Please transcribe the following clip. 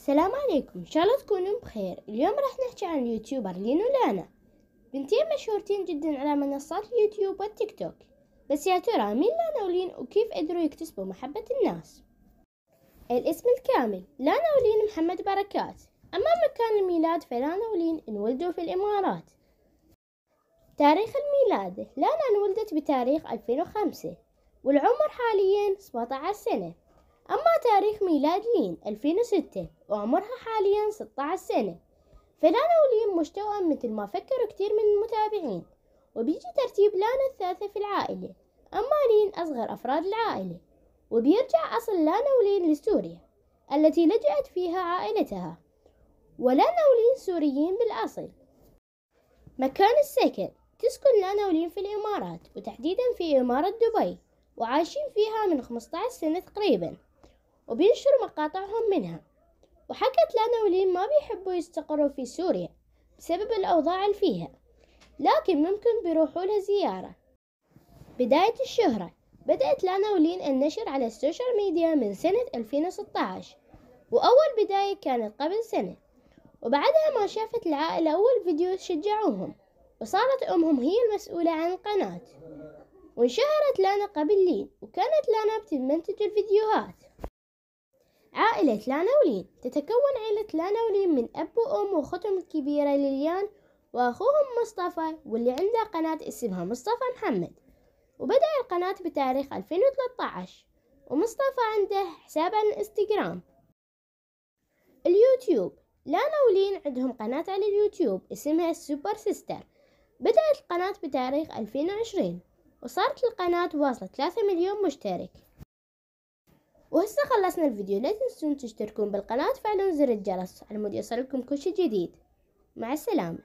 السلام عليكم، إن شاء الله تكونون بخير. اليوم راح نحكي عن اليوتيوبر لين ولانا، بنتين مشهورتين جدا على منصات اليوتيوب والتيك توك. بس يا ترى مين لانا ولين وكيف قدروا يكتسبوا محبة الناس؟ الاسم الكامل لانا ولين محمد بركات. أما مكان الميلاد فلانا ولين انولدوا في الإمارات. تاريخ الميلاد: لانا انولدت بتاريخ 2005 والعمر حاليا 17 سنة. أما تاريخ ميلاد لين 2006 وعمرها حاليا 16 سنة. فلانا ولين مش توأم مثل ما فكروا كتير من المتابعين، وبيجي ترتيب لانا الثالثة في العائلة، أما لين أصغر أفراد العائلة. وبيرجع أصل لانا ولين لسوريا التي لجأت فيها عائلتها، ولانا ولين سوريين بالأصل. مكان السكن: تسكن لانا ولين في الإمارات، وتحديدا في إمارة دبي، وعايشين فيها من 15 سنة تقريبا، وبينشروا مقاطعهم منها. وحكت لانا ولين ما بيحبوا يستقروا في سوريا بسبب الأوضاع اللي فيها، لكن ممكن بيروحوا لها زيارة. بداية الشهرة: بدأت لانا ولين النشر على السوشيال ميديا من سنة 2016، وأول بداية كانت قبل سنة. وبعدها ما شافت العائلة أول فيديو شجعوهم، وصارت أمهم هي المسؤولة عن القناة. وانشهرت لانا قبل لين، وكانت لانا بتمنتج الفيديوهات. عائلة لانا ولين: تتكون عائلة لانا ولين من أب وأم وأختهم الكبيرة ليليان وأخوهم مصطفى، واللي عنده قناة اسمها مصطفى محمد، وبدأ القناة بتاريخ 2013. ومصطفى عنده حساب على الانستغرام. اليوتيوب: لانا ولين عندهم قناة على اليوتيوب اسمها السوبر سيستر. بدأت القناة بتاريخ 2020، وصارت القناة واصلة 3 مليون مشترك. وهسه خلصنا الفيديو. لا تنسون تشتركون بالقناة وتفعلون زر الجرس على مود يوصلكم كل شي جديد. مع السلامة.